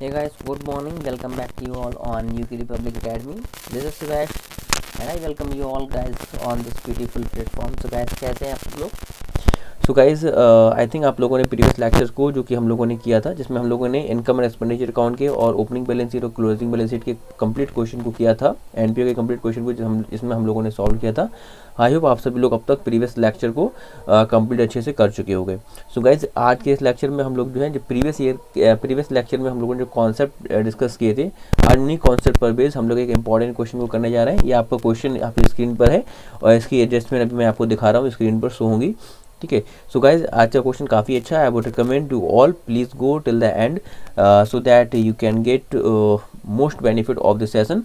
Hey guys, good morning. Welcome back to you all on UK Republic Academy. This is Suresh and I welcome you all guys on this beautiful platform. So guys, कैसे हैं आप सब लोग? So guys I think आप लोगों ने previous lectures को जो कि हम लोगों ने किया था, जिसमें हम लोगों ने इनकम एंड एक्सपेंडिचर अकाउंट के और ओपनिंग बैलेंस शीट और क्लोजिंग बैलेंस शीट के कंप्लीट क्वेश्चन को किया था, एनपीओ के कंप्लीट क्वेश्चन को इसमें हम लोगों ने सॉल्व किया था। आई होप आप सभी लोग अब तक प्रीवियस लेक्चर को कंप्लीट अच्छे से कर चुके होंगे। सो गाइज आज के इस लेक्चर में हम लोग जो है जो प्रीवियस लेक्चर में हम लोगों ने जो कॉन्सेप्ट डिस्कस किए थे, आज उन्हीं कॉन्सेप्ट पर बेस हम लोग एक इंपॉर्टेंट क्वेश्चन को करने जा रहे हैं। ये आपका क्वेश्चन आपकी स्क्रीन पर है और इसकी एडजस्टमेंट अभी मैं आपको दिखा रहा हूँ, स्क्रीन पर शो होंगी। ठीक है। सो गाइज आज का क्वेश्चन काफ़ी अच्छा है। I would recommend to all please go till the end so that you can get most benefit of the session.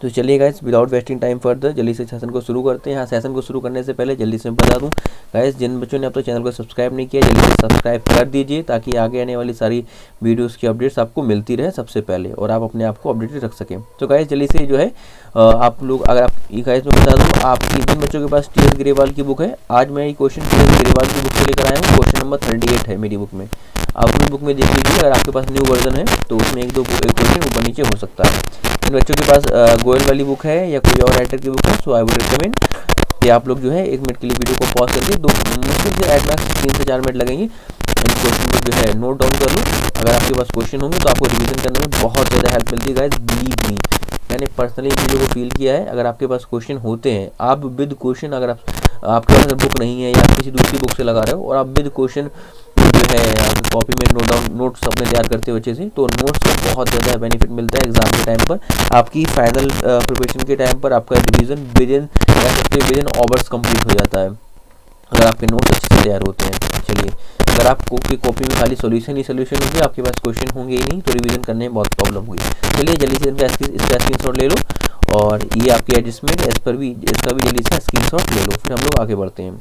तो चलिए guys without wasting time further जल्दी से सेशन को शुरू करते हैं। यहाँ सेशन को शुरू करने से पहले जल्दी से मैं बता दूँ गाइज, जिन बच्चों ने अब तक चैनल को सब्सक्राइब नहीं किया जल्दी से सब्सक्राइब कर दीजिए ताकि आगे आने वाली सारी वीडियोस की अपडेट्स आपको मिलती रहे सबसे पहले और आप अपने आप को अपडेटेड रख सकें। तो गाइज जल्दी से जो है आप लोग, अगर आप ये गाइज मैं बता दूँ, आपकी जिन बच्चों के पास टी.एस. ग्रेवाल की बुक है, आज मैं ये क्वेश्चन टी.एस. ग्रेवाल की बुक से लेकर आया हूँ। क्वेश्चन नंबर 38 है मेरी बुक में। आप अपनी बुक में देख लीजिए, अगर आपके पास न्यू वर्जन है तो उसमें एक दो क्वेश्चन ऊपर नीचे हो सकता है। इन बच्चों के पास गोयल वाली बुक है या कोई और राइटर की बुक है, सो आई वुड रिकमेंड कि आप लोग जो है 1 मिनट के लिए वीडियो को पॉज करके मुश्किल से एट मैक्स 3 से 4 मिनट लगेंगे। इन क्वेश्चन को जो है नोट डाउन कर लो। अगर आपके पास क्वेश्चन होंगे तो आपको रिवीजन करने में बहुत ज़्यादा हेल्प मिलती है गाइस, बिलीव मी। मैंने पर्सनली चीज़ों को फील किया है। अगर आपके पास क्वेश्चन होते हैं, आप विद क्वेश्चन, अगर आपके पास बुक नहीं है या आप किसी दूसरी बुक से लगा रहे हो और आप विद क्वेश्चन जो है कॉपी में नोट्स अपने तैयार करते हो अच्छे से, तो नोट्स का बहुत ज़्यादा बेनिफिट मिलता है एग्जाम के टाइम पर। आपकी फाइनल प्रिपरेशन के टाइम पर आपका रिवीजन विदिन आवर्स कंप्लीट हो जाता है अगर आपके नोट्स अच्छे से तैयार होते हैं। चलिए, अगर आपको की कॉपी में खाली सोल्यूशन होंगे, आपके पास क्वेश्चन होंगे ही नहीं, तो रिवीजन करने में बहुत प्रॉब्लम हुई। चलिए जल्दी से इसका स्क्रीनशॉट ले लो और ये आपकी एडजस्टमेंट इसका भी जल्दी से स्क्रीनशॉट ले लो, फिर हम लोग आगे बढ़ते हैं।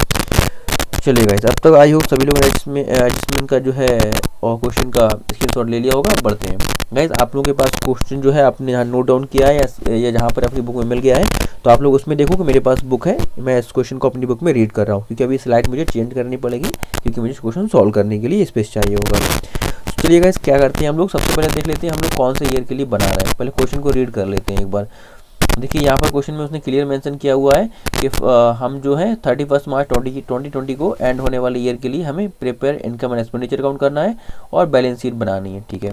चलिए गाइस, अब तक आई होप सभी लोगों ने एडजस्टमेंट का जो है और क्वेश्चन का स्क्रीनशॉट ले लिया होगा। अब बढ़ते हैं गाइस। आप लोगों के पास क्वेश्चन जो है आपने यहाँ नोट डाउन किया है या जहाँ पर अपनी बुक में मिल गया है, तो आप लोग उसमें देखो कि मेरे पास बुक है, मैं इस क्वेश्चन को अपनी बुक में रीड कर रहा हूँ क्योंकि अभी स्लाइड मुझे चेंज करनी पड़ेगी क्योंकि मुझे क्वेश्चन सॉल्व करने के लिए स्पेस चाहिए होगा। चलिए गाइस, क्या करते हैं हम लोग, सबसे पहले देख लेते हैं हम लोग कौन से ईयर के लिए बना रहे हैं। पहले क्वेश्चन को रीड कर लेते हैं एक बार। देखिए यहाँ पर क्वेश्चन में उसने क्लियर मेंशन किया हुआ है कि हम जो है 31 मार्च 2020 को एंड होने वाले ईयर के लिए हमें prepare income and expenditure account करना है और बैलेंस शीट बनानी है। ठीक है।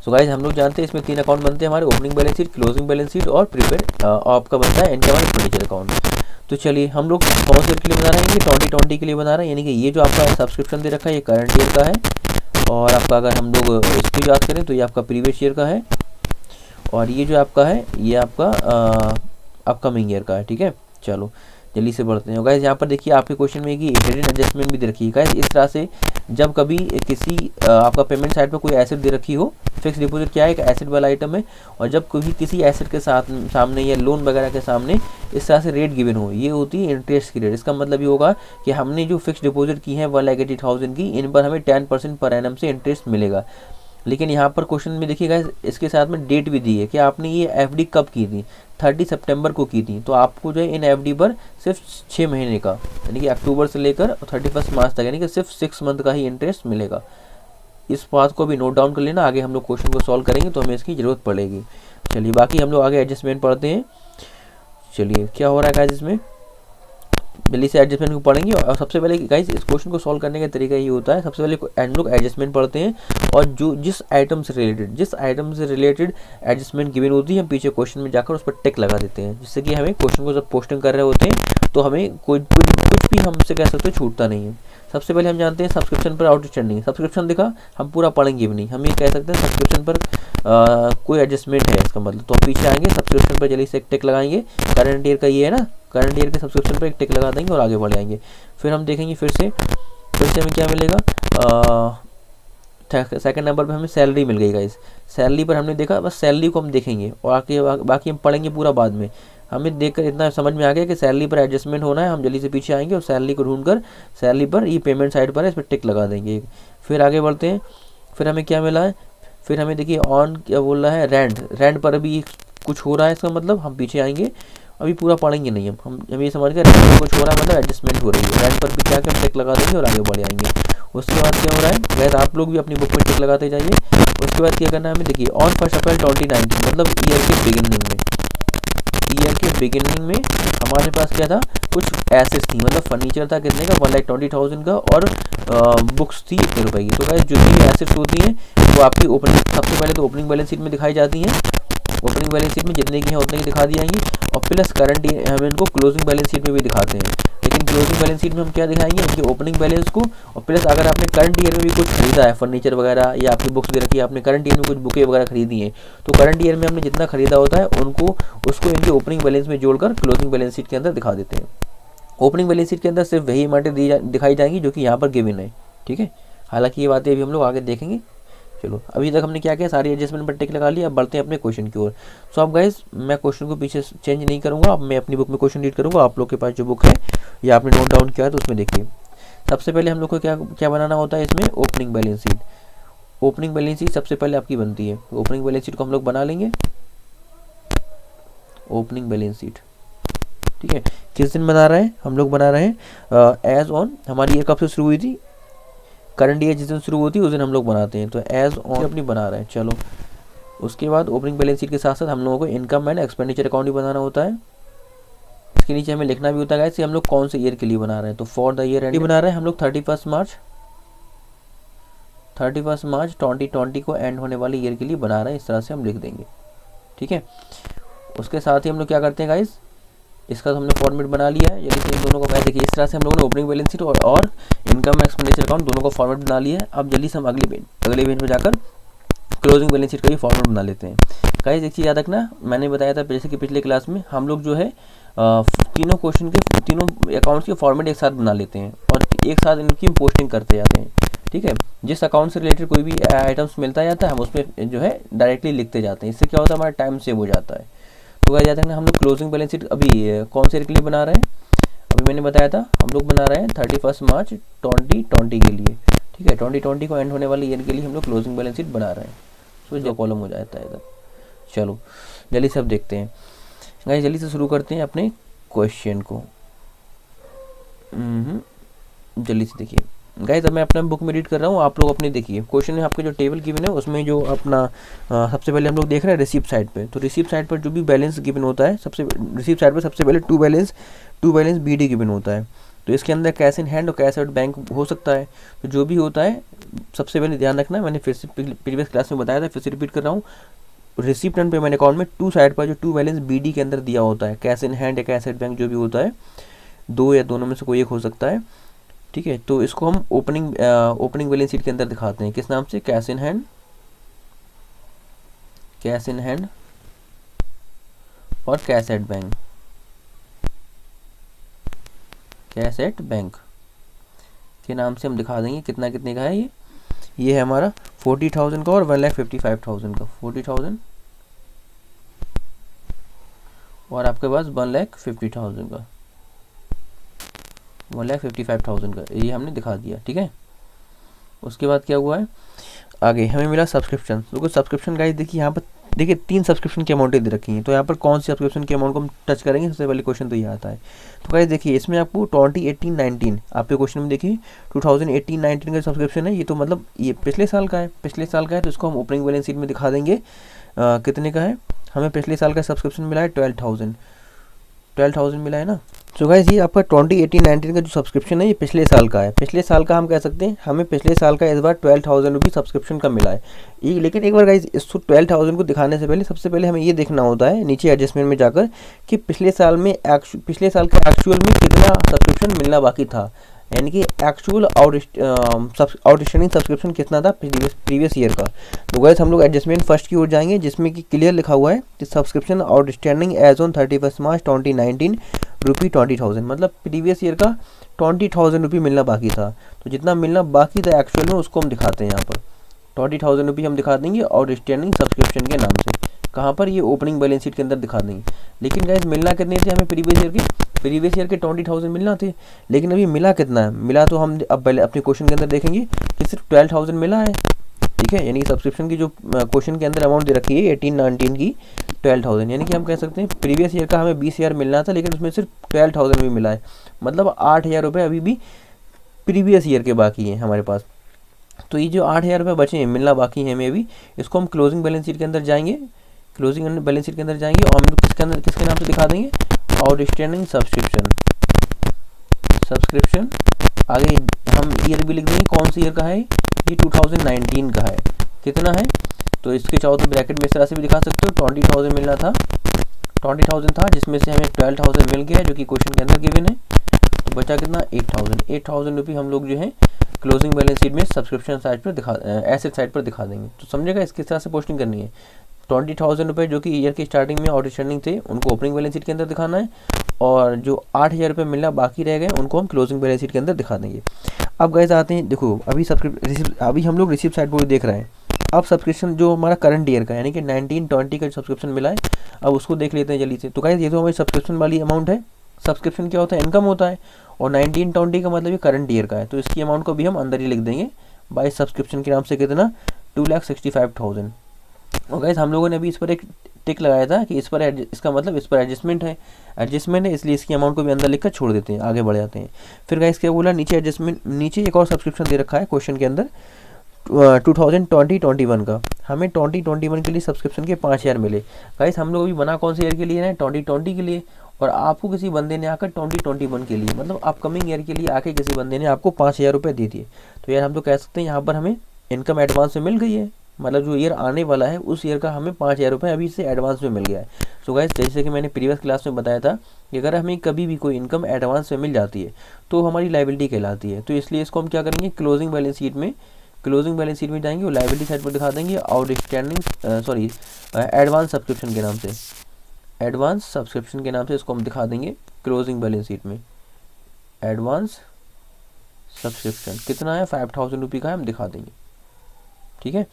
सो गाइज हम लोग जानते हैं इसमें 3 अकाउंट बनते हैं हमारे, opening balance sheet, closing balance sheet और प्रिपेयर आपका बनता है इनकम एंड एक्सपेंडिचर अकाउंट। तो चलिए हम लोग कौन से ईयर के लिए बना रहे हैं, 2020 के लिए बना रहे हैं, यानी कि ये जो आपका सब्सक्रिप्शन दे रखा है ये करंट ईयर का है और आपका अगर हम लोग इसको याद करें तो ये आपका प्रीवियस ईयर का है और ये जो आपका है ये आपका अपकमिंग ईयर का है। ठीक है। चलो जल्दी से बढ़ते हैं गाइस। यहाँ पर देखिए आपके क्वेश्चन में कि हिडन एडजस्टमेंट भी दे रखी है गाइस। इस तरह से जब कभी किसी आपका पेमेंट साइड पर कोई एसेट दे रखी हो, फिक्स डिपॉजिट क्या है, एक एसेट वाला आइटम है, और जब कभी किसी एसेट के सामने या लोन वगैरह के सामने इस तरह से रेट गिवन हो, ये होती है इंटरेस्ट की रेट। इसका मतलब ये होगा कि हमने जो फिक्स डिपॉजिट की है 1,80,000 की, इन पर हमें 10% पर एनम से इंटरेस्ट मिलेगा। लेकिन यहाँ पर क्वेश्चन में देखिएगा इसके साथ में डेट भी दी है कि आपने ये एफडी कब की थी, 30 सितंबर को की थी, तो आपको जो है इन एफडी पर सिर्फ 6 महीने का, यानी कि अक्टूबर से लेकर 31 मार्च तक, यानी कि सिर्फ 6 मंथ का ही इंटरेस्ट मिलेगा। इस बात को भी नोट डाउन कर लेना, आगे हम लोग क्वेश्चन को सॉल्व करेंगे तो हमें इसकी ज़रूरत पड़ेगी। चलिए बाकी हम लोग आगे एडजस्टमेंट पढ़ते हैं। चलिए क्या हो रहा है गाइस, इसमें जल्दी से एडजस्टमेंट को पढ़ेंगे। और सबसे पहले गाइस इस क्वेश्चन को सॉल्व करने का तरीका ये होता है, सबसे पहले हम लोग एडजस्टमेंट पढ़ते हैं और जो जिस आइटम से रिलेटेड एडजस्टमेंट गिवन होती है, हम पीछे क्वेश्चन में जाकर उस पर टिक लगा देते हैं, जिससे कि हमें क्वेश्चन को जब पोस्टिंग कर रहे होते हैं तो हमें कुछ भी हमसे कह सकते छूटता नहीं है। सबसे पहले हम जानते हैं सब्सक्रिप्शन पर आउटस्टैंडिंग। सब्सक्रिप्शन दिखा, हम पूरा पढ़ेंगे भी नहीं, हम ये कह सकते हैं सब्सक्रिप्शन पर कोई एडजस्टमेंट है, इसका मतलब तो हम पीछे आएंगे, सब्सक्रिप्शन पर जल्दी से एक टिक लगाएंगे। करंट ईयर का ये है ना, करंट ईयर के सब्सक्रिप्शन पर एक टिक लगा देंगे और आगे बढ़ जाएंगे। फिर हम देखेंगे फिर से हमें क्या मिलेगा, सेकंड नंबर पे हमें सैलरी मिल गई गाइस। सैलरी पर हमने देखा, बस सैलरी को हम देखेंगे और आगे बाकी हम पढ़ेंगे पूरा बाद में। हमें देखकर इतना समझ में आ गया कि सैलरी पर एडजस्टमेंट होना है, हम जल्दी से पीछे आएंगे और सैलरी को ढूंढकर सैलरी पर ये पेमेंट साइड पर है, इस पर टिक लगा देंगे। फिर आगे बढ़ते हैं। फिर हमें क्या मिला है, फिर हमें देखिए ऑन क्या बोल रहा है, रेंट पर अभी कुछ हो रहा है, इसका मतलब हम पीछे आएंगे, अभी पूरा पढ़ेंगे नहीं हम ये समझ कर रेंट पर कुछ हो रहा है मतलब एडजस्टमेंट हो रही है, रेंट पर भी क्या कर टिक लगा देंगे और आगे बढ़ जाएंगे। उसके बाद क्या हो रहा है गाइस, आप लोग भी अपनी बुक पर टिक लगाते जाइए। उसके बाद क्या करना है हमें, देखिए ऑन 1 अप्रैल 2019 मतलब ईयर के बिगिनिंग में हमारे पास क्या था, कुछ एसेट्स थी, मतलब फर्नीचर था कितने का, 1,20,000 का, और बुक्स थी इतने रुपए की। तो गाइस जो भी एसेट्स होती हैं वो आपकी ओपनिंग, सबसे पहले तो ओपनिंग बैलेंस शीट में दिखाई जाती हैं। ओपनिंग बैलेंस शीट में जितने की हैं उतने की दिखा दी जाएंगी, और प्लस करंट हम इनको क्लोजिंग बैलेंस शीट में भी दिखाते हैं। लेकिन क्लोजिंग बैलेंस शीट में हम क्या दिखाएंगे, उनके ओपनिंग बैलेंस को, और प्लस अगर आपने करंट ईयर में भी कुछ खरीदा है फर्नीचर वगैरह, या आपकी बुक्स दे रखी है, आपने करंट ईयर में कुछ बुकें वगैरह खरीदी हैं, तो करंट ईयर में हमने जितना खरीदा होता है उनको उसको इनके ओपनिंग बैलेंस में जोड़कर क्लोजिंग बैलेंस शीट के अंदर दिखा देते हैं। ओपनिंग बैलेंस शीट के अंदर सिर्फ वही अमाउंटें दिखाई जाएंगी जो कि यहाँ पर गिवन है, ठीक है। हालांकि ये बातें अभी हम लोग आगे देखेंगे। चलो अभी तक हमने क्या किया, सारी एडजस्टमेंट पर टिक लगा लिया। अब बढ़ते हैं अपने क्वेश्चन की ओर। सो अब गाइस मैं क्वेश्चन को पीछे चेंज नहीं करूँगा, अब मैं अपनी बुक में क्वेश्चन रीड करूँगा। आप लोग के पास जो बुक है या आपने नोट डाउन किया है तो उसमें देखिए। सबसे पहले हम लोग को क्या क्या बनाना होता है इसमें, opening balance sheet. Opening balance sheet सबसे पहले आपकी बनती है। ओपनिंग बैलेंस शीट को हम लोग बना लेंगे। ओपनिंग बैलेंस शीट, ठीक है। किस दिन बना रहे हैं हम लोग, बना रहे हैं एज ऑन, हमारी ये कब से शुरू हुई थी, करंट ईयर जिस दिन शुरू होती है उस दिन हम लोग बनाते हैं, तो एज ऑन अपनी बना रहे हैं। चलो उसके बाद ओपनिंग बैलेंस शीट के साथ साथ हम लोगों को इनकम एंड एक्सपेंडिचर अकाउंट भी बनाना होता है। इसके नीचे हमें लिखना भी होता है कि हम लोग कौन से ईयर के लिए बना रहे हैं, तो फॉर द ईयर एंड बना रहे हैं हम लोग 31 मार्च 2020 को एंड होने वाले ईयर के लिए बना रहे हैं। इस तरह से हम लिख देंगे, ठीक है। उसके साथ ही हम लोग क्या करते हैं गाइस, इसका तो हमने फॉर्मेट बना लिया है। यदि इन दोनों को मैं देखिए, इस तरह से हम लोगों ने ओपनिंग बैलेंस शीट और इनकम एक्सपेंडिचर अकाउंट दोनों का फॉर्मेट बना लिया है। अब जल्दी से हम अगले पेज में जाकर क्लोजिंग बैलेंस शीट का भी फॉर्मेट बना लेते हैं। गाइस एक चीज़ याद रखना, मैंने बताया था जैसे कि पिछले क्लास में हम लोग जो है तीनों क्वेश्चन के, तीनों अकाउंट्स के फॉर्मेट एक साथ बना लेते हैं और एक साथ इनकी पोस्टिंग करते जाते हैं, ठीक है। जिस अकाउंट से रिलेटेड कोई भी आइटम्स मिलता जाता है हम उसमें जो है डायरेक्टली लिखते जाते हैं। इससे क्या होता है, हमारा टाइम सेव हो जाता है। तो गाइस याद रखना, हम लोग क्लोजिंग बैलेंस शीट अभी कौन से ईयर के लिए बना रहे हैं, अभी मैंने बताया था हम लोग बना रहे हैं 31 मार्च 2020 के लिए, ठीक है। 2020 को एंड होने वाले ईयर के लिए हम लोग क्लोजिंग बैलेंस शीट बना रहे हैं। तो जो कॉलम हो जाता है इधर। चलो जल्दी से अब देखते हैं गाइस, जल्दी से शुरू करते हैं अपने क्वेश्चन को। जल्दी से देखिए गाइस, अब मैं अपना बुक में रीड कर रहा हूँ, आप लोग अपने देखिए। क्वेश्चन में आपके जो टेबल गिवन है उसमें जो अपना सबसे पहले हम लोग देख रहे हैं रिसीप्ट साइड पे। तो रिसीप्ट साइड पर जो भी बैलेंस गिवन होता है, रिसीप्ट साइड पर सबसे पहले टू बैलेंस बीडी गिवन होता है। तो इसके अंदर कैश इन हैंड और कैश आउट बैंक हो सकता है। तो जो भी होता है सबसे पहले ध्यान रखना, मैंने फिर से प्रीवियस क्लास में बताया था, फिर से रिपीट कर रहा हूँ। रिसीप्ट एंड पेमेंट अकाउंट में टू साइड पर जो टू बैलेंस बीडी के अंदर दिया होता है, कैश इन हैंड या कैश आउट बैंक जो भी होता है, दो या दोनों में से कोई एक हो सकता है, ठीक है। तो इसको हम ओपनिंग बैलेंस शीट के अंदर दिखाते हैं, किस नाम से, कैश इन हैंड और कैश एट बैंक के नाम से हम दिखा देंगे। कितना कितने का है ये है हमारा 40,000 का और 1,55,000 का। 40,000 और आपके पास 1,50,000 का, 1,55,000 का, ये हमने दिखा दिया, ठीक है। उसके बाद क्या हुआ है, आगे हमें मिला सब्सक्रिप्शन। तो सब्सक्रिप्शन गाइस देखिए, यहाँ पर देखिए 3 सब्सक्रिप्शन की अमाउंटें दे रखी हैं। तो यहाँ पर कौन सी सब्सक्रिप्शन की अमाउंट को हम टच करेंगे, सबसे पहले क्वेश्चन तो ये आता है। तो गाइस देखिए इसमें आपको 2018-19 आपके क्वेश्चन में देखिए 2018-19 का सब्सक्रिप्शन है। ये तो मतलब ये पिछले साल का है, तो इसको हम ओपनिंग बैलेंस शीट में दिखा देंगे। कितने का है, हमें पिछले साल का सब्सक्रिप्शन मिला है 12,000 मिला है ना। सो गाइस ये आपका 2018-19 का जो सब्सक्रिप्शन है ये पिछले साल का है। पिछले साल का हम कह सकते हैं, हमें पिछले साल का इस बार 12,000 रुपये सब्सक्रिप्शन का मिला है। लेकिन एक बार गाइस इसको 12,000 को दिखाने से पहले सबसे पहले हमें ये देखना होता है नीचे एडजस्टमेंट में जाकर कि पिछले साल का एक्चुअल में कितना सब्सक्रिप्शन मिलना बाकी था, यानी कि एक्चुअल आउटस्टैंडिंग सब्सक्रिप्शन कितना था प्रीवियस ईयर का। तो गाइस हम लोग एडजस्टमेंट फर्स्ट की ओर जाएंगे, जिसमें कि क्लियर लिखा हुआ है कि सब्सक्रिप्शन आउटस्टैंडिंग एज ऑन 31 मार्च 2019 रुपी 20,000, मतलब प्रीवियस ईयर का 20,000 रुपये मिलना बाकी था। तो जितना मिलना बाकी था एक्चुअल में उसको हम दिखाते हैं यहाँ पर 20,000 रुपये हम दिखा देंगे आउटस्टैंडिंग सब्सक्रिप्शन के नाम से। कहाँ पर, ये ओपनिंग बैलेंस शीट के अंदर दिखा देंगे। लेकिन गाइस मिलना कितने थे हमें, प्रीवियस ईयर के 20,000 मिलना थे। लेकिन अभी मिला कितना है, मिला तो हम अब पहले अपने क्वेश्चन के अंदर देखेंगे कि सिर्फ 12,000 मिला है, ठीक है। यानी कि सब्सक्रिप्शन की जो क्वेश्चन के अंदर अमाउंट दे रखी है 18-19 की 12,000, यानी कि हम कह सकते हैं प्रीवियस ईयर का हमें 20,000 मिलना था, लेकिन उसमें सिर्फ 12,000 भी मिला है। मतलब 8,000 रुपये अभी भी प्रीवियस ईयर के बाकी हैं हमारे पास। तो ये जो 8,000 रुपये बचे हैं, मिलना बाकी है हमें अभी, इसको हम क्लोजिंग बैलेंस शीट के अंदर जाएंगे, क्लोजिंग बैलेंस शीट के अंदर जाएंगे और हम किसके अंदर, किसके नाम से दिखा देंगे, आउटस्टैंडिंग सब्सक्रिप्शन। आगे हम ईयर भी लिख देंगे, कौन सी ईयर का है ये, 2019 का है। कितना है, तो इसके चाहो तो ब्रैकेट में इस तरह से भी दिखा सकते हो, 20,000 मिलना था, 20,000 था, जिसमें से हमें 12,000 मिल गया जो कि क्वेश्चन के अंदर गिवन है। तो बचा कितना, 8,000 रुपये हम लोग जो है क्लोजिंग बैलेंस शीट में सब्सक्रिप्शन साइड पर दिखा, एसेट साइड पर दिखा देंगे। तो समझेगा इस किस तरह से पोस्टिंग करनी है। 20,000 रुपये जो कि ईयर की स्टार्टिंग में आउटस्टैंडिंग थे उनको ओपनिंग बैलेंस शीट के अंदर दिखाना है, और जो 8,000 रुपये मिलना बाकी रह गए उनको हम क्लोजिंग बैलेंस शीट के अंदर दिखा देंगे। अब गाइस आते हैं, देखो अभी हम लोग रिसिप्ट साइड पर देख रहे हैं। अब सब्सक्रिप्शन जो हमारा करंट ईयर का यानी कि 19-20 का सब्सक्रिप्शन मिला है, अब उसको देख लेते हैं जल्दी से। तो गाइस ये तो हमारी सब्सक्रिप्शन वाली अमाउंट है। सब्सक्रिप्शन क्या होता है, इनकम होता है, और 19-20 का मतलब ये करंट ईयर का है, तो इसकी अमाउंट को भी हम अंदर ही लिख देंगे बाय सब्सक्रिप्शन के नाम से, कितना, 2,65,000। और गाइस हम लोगों ने अभी इस पर एक टिक लगाया था कि इस पर इसका मतलब इस पर एडजस्टमेंट है, इसलिए इसकी अमाउंट को भी अंदर लिखकर छोड़ देते हैं, आगे बढ़ जाते हैं। फिर गाइस क्या बोला, नीचे एडजस्टमेंट, नीचे एक और सब्सक्रिप्शन दे रखा है क्वेश्चन के अंदर, 2020-21 का। हमें 2021 के लिए सब्सक्रिप्शन के 5,000 मिले। गाइस हम लोग अभी बना कौन से ईयर के लिए है, 2020 के लिए, और आपको किसी बंदे ने आकर 2021 के लिए, मतलब अपकमिंग ईयर के लिए आके किसी बंदे ने आपको 5,000 रुपये दे दिए। तो यार हम तो कह सकते हैं यहाँ पर हमें इनकम एडवांस में मिल गई है, मतलब जो ईयर आने वाला है उस ईयर का हमें 5,000 रुपये अभी से एडवांस में मिल गया है। सो गाइस जैसे कि मैंने प्रीवियस क्लास में बताया था कि अगर हमें कभी भी कोई इनकम एडवांस में मिल जाती है तो हमारी लायबिलिटी कहलाती है। तो इसलिए इसको हम क्या करेंगे, क्लोजिंग बैलेंस शीट में जाएंगे और लायबिलिटी साइड पर दिखा देंगे आउटस्टैंडिंग एडवांस सब्सक्रिप्शन के नाम से, इसको हम दिखा देंगे क्लोजिंग बैलेंस शीट में। एडवांस सब्सक्रिप्शन कितना है, 5,000 रुपये का है, हम दिखा देंगे। ठीक है,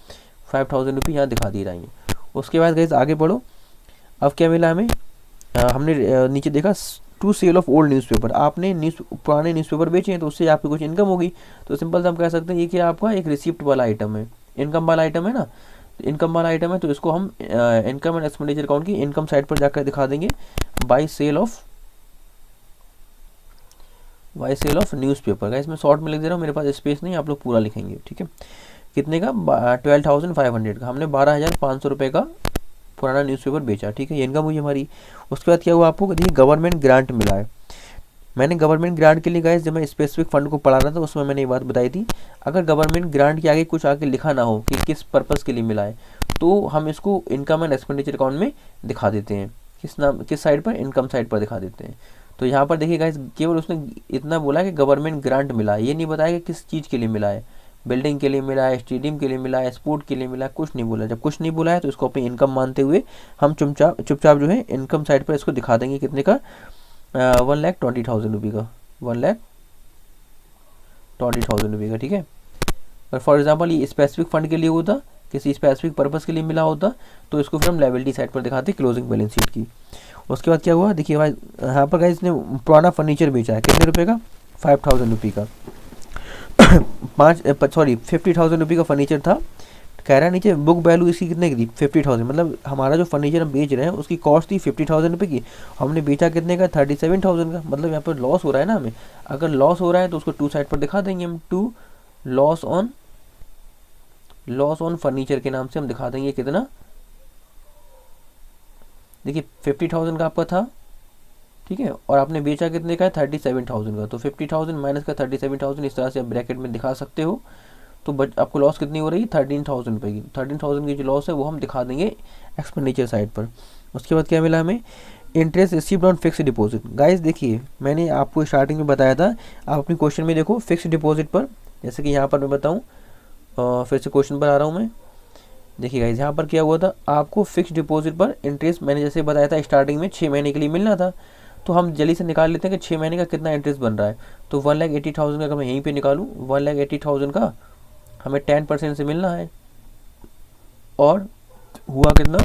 5,000 रुपये यहाँ दिखा दिए जाएंगे। उसके बाद गाइस आगे बढ़ो, अब क्या मिला हमें, हमने नीचे देखा to sale of old newspaper. आपने पुराने न्यूज़पेपर बेचे हैं तो उससे आपकी कुछ इनकम होगी। तो सिंपल से हम कह सकते हैं ये कि आपका एक रिसिप्ट वाला आइटम है, इनकम वाला आइटम है ना, इनकम वाला आइटम है। तो इसको हम इनकम एंड एक्सपेंडिचर अकाउंट की इनकम साइड पर जाकर दिखा देंगे by sale of newspaper. Guys मैं शॉर्ट में लिख दे रहा हूँ, मेरे पास स्पेस नहीं, आप लोग पूरा लिखेंगे। ठीक है, कितने का, 12,500 का, हमने 12,500 रुपये का पुराना न्यूज़पेपर बेचा। ठीक है, ये इनकम हुई हमारी। उसके बाद क्या हुआ, आपको देखिए गवर्नमेंट ग्रांट मिला है। मैंने गवर्नमेंट ग्रांट के लिए गाइस जब मैं स्पेसिफिक फंड को पढ़ा रहा था उसमें मैंने ये बात बताई थी, अगर गवर्नमेंट ग्रांट के आगे कुछ आगे लिखा ना हो कि किस पर्पज़ के लिए मिला है, तो हम इसको इनकम एंड एक्सपेंडिचर अकाउंट में दिखा देते हैं। किस साइड पर, इनकम साइड पर दिखा देते हैं। तो यहाँ पर देखिए गाइस केवल उसने इतना बोला कि गवर्नमेंट ग्रांट मिला है, ये नहीं बताया कि किस चीज़ के लिए मिला है, बिल्डिंग के लिए मिला है, स्टेडियम के लिए मिला है, स्पोर्ट के लिए मिला है, कुछ नहीं बोला। जब कुछ नहीं बोला है तो इसको अपनी इनकम मानते हुए हम चुपचाप जो है इनकम साइड पर इसको दिखा देंगे, कितने का, 1,20,000 रुपये का, 1,20,000 रुपये का। ठीक है, और फॉर एग्जांपल ये स्पेसिफिक फंड के लिए होता, किसी स्पेसिफिक पर्पस के लिए मिला होता, तो इसको फिर हम लायबिलिटी साइड पर दिखाते क्लोजिंग बैलेंस शीट की। उसके बाद क्या हुआ, देखिए भाई यहाँ पर गाइस इसने पुराना फर्नीचर बेचा है, कितने रुपये का, 5,000 रुपये का 50,000 रुपये का फर्नीचर था। कह रहा है नीचे बुक वैल्यू इसकी कितने की थी, 50,000, मतलब हमारा जो फर्नीचर हम बेच रहे हैं उसकी कॉस्ट थी 50,000 रुपये की, हमने बेचा कितने का, 37,000 का। मतलब यहाँ पर लॉस हो रहा है ना हमें, अगर लॉस हो रहा है तो उसको टू साइड पर दिखा देंगे हम, टू लॉस ऑन फर्नीचर के नाम से हम दिखा देंगे कितना, देखिए 50,000 का आपका था, ठीक है, और आपने बेचा कितने का है, 37,000 का। तो 50,000 माइनस का 37,000, इस तरह से आप ब्रैकेट में दिखा सकते हो। तो आपको लॉस कितनी हो रही है, 13,000 रुपये की। 13,000 की जो लॉस है वो हम दिखा देंगे एक्सपेंडिचर साइड पर। उसके बाद क्या मिला हमें, interest received on fix deposit. Guys देखिए मैंने आपको स्टार्टिंग में बताया था, आप अपनी क्वेश्चन में देखो फिक्स डिपॉजिट पर, जैसे कि यहाँ पर मैं बताऊँ, फिर से क्वेश्चन पर आ रहा हूँ मैं। देखिए गाइस यहाँ पर क्या हुआ था, आपको फिक्स डिपॉजिट पर इंटरेस्ट मैंने जैसे बताया था स्टार्टिंग में 6 महीने के लिए मिलना था। तो हम जल्दी से निकाल लेते हैं कि 6 महीने का कितना इंटरेस्ट बन रहा है। तो 1,80,000 का अगर मैं यहीं पे निकालूँ, 1,80,000 का हमें 10% से मिलना है, और हुआ कितना,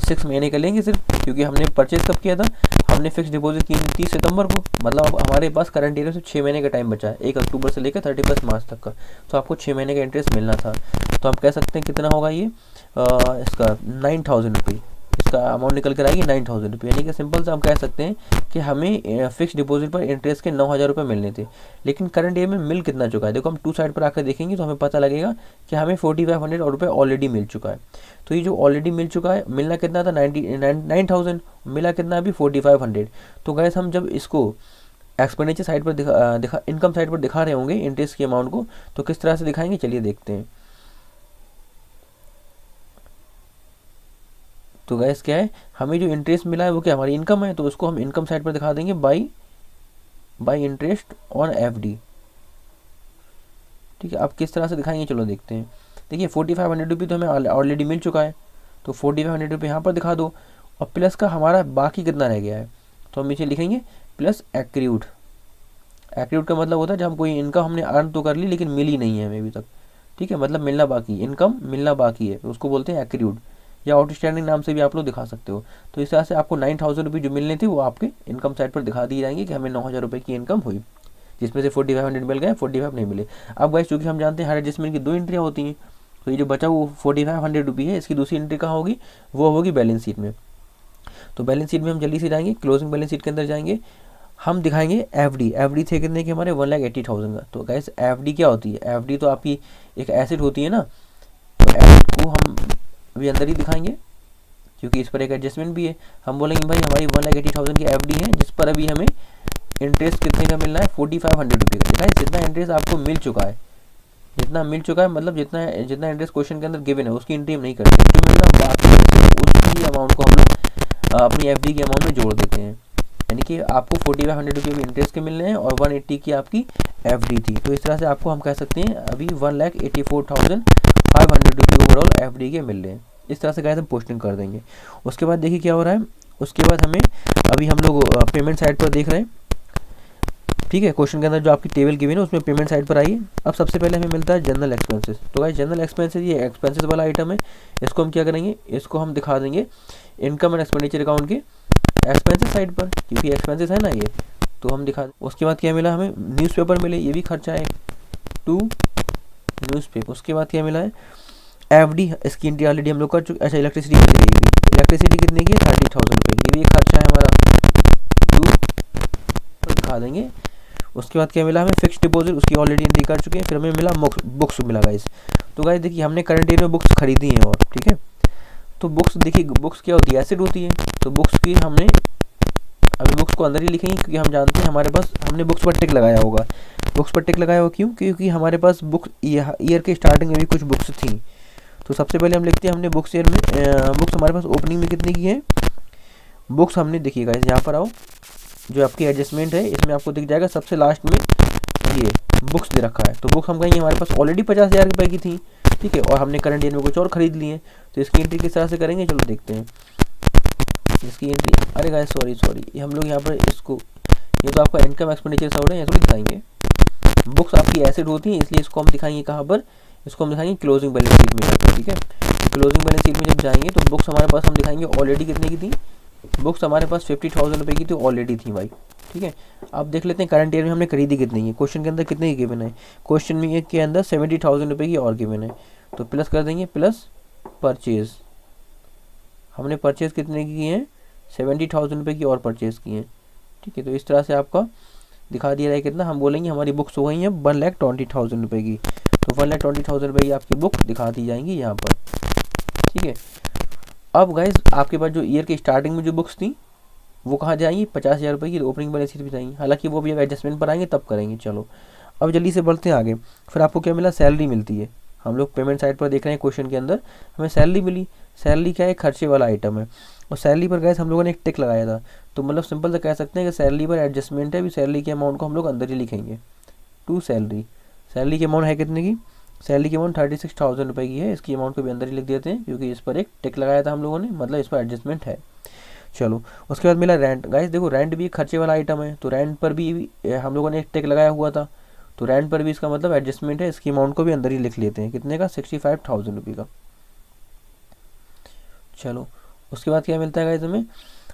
6 महीने का लेंगे सिर्फ, क्योंकि हमने परचेज कब किया था, हमने फिक्स डिपॉजिट की 30 सितंबर को, मतलब अब हमारे पास करंट ईयर से 6 महीने का टाइम बचा है, 1 अक्टूबर से लेकर 31 मार्च तक का। तो आपको 6 महीने का इंटरेस्ट मिलना था। तो आप कह सकते हैं कितना होगा ये, इसका 9,000 रुपये, इसका अमाउंट निकल कर आएगी 9,000 रुपये। यानी कि सिंपल से हम कह सकते हैं कि हमें फिक्स डिपॉजिट पर इंटरेस्ट के 9,000 रुपये मिलने थे, लेकिन करंट ईयर में मिल कितना चुका है। देखो हम टू साइड पर आकर देखेंगे तो हमें पता लगेगा कि हमें 4,500 रुपये ऑलरेडी मिल चुका है। तो ये जो ऑलरेडी मिल चुका है, मिलना कितना था 9,000, मिला कितना अभी 4,500। तो गैस हम जब इसको एक्सपेंडिचर साइड पर दिखा इनकम साइड पर दिखा रहे होंगे इंटरेस्ट के अमाउंट को, तो किस तरह से दिखाएंगे चलिए देखते हैं। तो गैस क्या है, हमें जो इंटरेस्ट मिला है वो क्या हमारी इनकम है, तो उसको हम इनकम साइड पर दिखा देंगे बाई इंटरेस्ट ऑन एफडी। ठीक है, अब किस तरह से दिखाएंगे चलो देखते हैं। देखिए 4,500 रुपये तो हमें ऑलरेडी मिल चुका है, तो 4,500 रुपये यहाँ पर दिखा दो, और प्लस का हमारा बाकी कितना रह गया है, तो हम इसे लिखेंगे प्लस एक्रूड। एक्रूड का मतलब होता है जब हम कोई इनकम हमने अर्न तो कर ली लेकिन मिली नहीं है हमें अभी तक। ठीक है, मतलब मिलना बाकी, इनकम मिलना बाकी है, उसको बोलते हैं एक्रूड, या आउटस्टैंडिंग नाम से भी आप लोग दिखा सकते हो। तो इस तरह से आपको 9,000 रुपये जो मिलने थे वो आपके इनकम साइड पर दिखा दिए जाएंगे कि हमें 9,000 रुपये की इनकम हुई, जिसमें से 4,500 मिल गए, 45 नहीं मिले। अब गाइस चूँकि हम जानते हैं हर एडजस्टमेंट की 2 एंट्रियाँ होती हैं, तो ये जो बचा वो 4,500 रुपये है, इसकी दूसरी एंट्री कहाँ होगी, वो होगी बैलेंस शीट में। तो बैलेंस शीट में हम जल्दी से जाएंगे, क्लोजिंग बैलेंस शीट के अंदर जाएंगे, हम दिखाएंगे एफडी थे कितने के हमारे 1,80,000 का। तो गाइस एफडी क्या होती है, एफडी तो आपकी एक एसेट होती है ना, तो एसेट को हम अभी अंदर ही दिखाएंगे क्योंकि इस पर एक एडजस्टमेंट भी है। हम बोलेंगे भाई हमारी 1,80,000 की एफडी है, जिस पर अभी हमें इंटरेस्ट कितने का मिलना है 4,500 रुपये का। देखा जितना इंटरेस्ट आपको मिल चुका है, जितना मिल चुका है मतलब जितना इंटरेस्ट क्वेश्चन के अंदर गिवन है उसकी एंट्री हम नहीं करते, जो मिलना बाकी है उसकी अमाउंट को हम लोग अपनी एफडी के अमाउंट में जोड़ देते हैं। यानी कि आपको 4,500 रुपये भी इंटरेस्ट के मिलने हैं और 180 की आपकी एफडी थी। तो इस तरह से आपको हम कह सकते हैं अभी 1,84,500 रुपये ओवरऑल एफडी के मिल रहे हैं। इस तरह से गाइस हम पोस्टिंग कर देंगे। उसके बाद देखिए क्या हो रहा है, उसके बाद हमें अभी हम लोग पेमेंट साइड पर देख रहे हैं। ठीक है, क्वेश्चन के अंदर जो आपकी टेबल की हुई है उसमें पेमेंट साइड पर आइए। अब सबसे पहले हमें मिलता है जनरल एक्सपेंसेस। तो गाइस जनरल एक्सपेंसेस ये एक्सपेंसेस वाला आइटम है, इसको हम क्या करेंगे, इसको हम दिखा देंगे इनकम एंड एक्सपेंडिचर अकाउंट के एक्सपेंसेस साइड पर, क्योंकि एक्सपेंसेस है ना ये, तो हम दिखा। उसके बाद क्या मिला हमें, न्यूज़पेपर मिले, ये भी खर्चा है, टू न्यूज़पेपर। उसके बाद क्या मिला है, एफडी, इसकी एंट्री ऑलरेडी हम लोग कर चुके। अच्छा इलेक्ट्रिसिटी की चली गई, इलेक्ट्रिसिटी कितने की है 30,000 रुपये की, ये भी एक खर्चा है हमारा, टू दिखा देंगे। उसके बाद क्या मिला हमें, फिक्स डिपॉजिट, उसकी ऑलरेडी एंट्री कर चुके हैं। फिर हमें मिला बुक्स मिला गाइस। तो गाइस देखिए हमने करंट ईयर में बुक्स खरीदी हैं, और ठीक है, तो बुक्स देखिए बुक्स क्या होती है, एसेट होती है। तो बुक्स की हमने अभी बुक्स को अंदर ही लिखेंगे क्योंकि हम जानते हैं हमारे पास हमने बुक्स पर टिक लगाया होगा। बुक्स पर टिक लगाया होगा क्यों, क्योंकि हमारे पास बुक्स ईयर के स्टार्टिंग में भी कुछ बुक्स थी। तो सबसे पहले हम लिखते हैं हमने बुक्स ईयर में बुक्स हमारे पास ओपनिंग में कितनी की है, बुक्स हमने देखिएगा यहाँ पर आओ, जो आपकी एडजस्टमेंट है इसमें आपको दिख जाएगा सबसे लास्ट में ये बुक्स दे रखा है। तो बुक्स हम कहेंगे हमारे पास ऑलरेडी 50,000 रुपये की थी, ठीक है, और हमने करंट ईयर में कुछ और खरीद लिए। तो इसकी एंट्री किस तरह से करेंगे चलो देखते हैं। इसकी एंट्री, अरे गाइस सॉरी ये हम लोग यहाँ पर इसको, ये तो आपका इनकम एक्सपेंडिचर साइड है, थोड़ी दिखाएंगे। बुक्स आपकी एसेट होती है इसलिए इसको हम दिखाएंगे कहाँ पर, इसको हम दिखाएंगे क्लोजिंग बैलेंस शीट में जाकर। ठीक है, तो क्लोजिंग बैलेंस शीट में जब जाएंगे तो बुक्स हमारे पास हम दिखाएंगे ऑलरेडी कितने की थी, बुक्स हमारे पास 50,000 रुपये की तो ऑलरेडी थी भाई। ठीक है, अब देख लेते हैं करंट ईयर में हमने खरीदी कितनी है, क्वेश्चन के अंदर कितने की गिवन है, क्वेश्चन में के अंदर 70,000 रुपये की और गिवन है। तो प्लस कर देंगे, प्लस परचेज, हमने परचेज कितने की है 70,000 रुपये की और परचेज की है। ठीक है, तो इस तरह से आपका दिखा दिया जाए कितना, हम बोलेंगे हमारी बुक्स हो गई हैं 1,20,000 रुपये की। तो 1,20,000 रुपये की आपकी बुक दिखा दी जाएंगी यहाँ पर। ठीक है, अब गाइज आपके पास जो ईयर की स्टार्टिंग में जो बुक्स थी वो कहाँ जाएंगी, 50,000 रुपये की ओपनिंग बैलेंस शीट भी जाएंगी, हालांकि वो भी अब एडजस्टमेंट पर आएंगे तब करेंगे। चलो अब जल्दी से बढ़ते हैं आगे। फिर आपको क्या मिला, सैलरी मिलती है। हम लोग पेमेंट साइड पर देख रहे हैं क्वेश्चन के अंदर हमें सैलरी मिली। सैलरी क्या है, खर्चे वाला आइटम है, और सैलरी पर गैस हम लोगों ने एक टिक लगाया था। तो मतलब सिंपल से कह सकते हैं कि सैलरी पर एडजस्टमेंट है, अभी सैलरी के अमाउंट को हम लोग अंदर ही लिखेंगे, टू सैलरी। सैलरी की अमाउंट है कितने की, सैलरी की अमाउंट 36,000 रुपये की है, इसकी अमाउंट को भी अंदर ही लिख देते हैं क्योंकि इस पर एक टिक लगाया था हम लोगों ने, मतलब इस पर एडजस्टमेंट है। चलो उसके बाद मिला रेंट। गाइस देखो रेंट भी खर्चे वाला आइटम है, तो रेंट पर भी हम लोगों ने एक टिक लगाया हुआ था, तो रेंट पर भी इसका मतलब एडजस्टमेंट है, इसकी अमाउंट को भी अंदर ही लिख लेते हैं, कितने का 65,000 रुपये का। चलो उसके बाद क्या मिलता है गाइस हमें,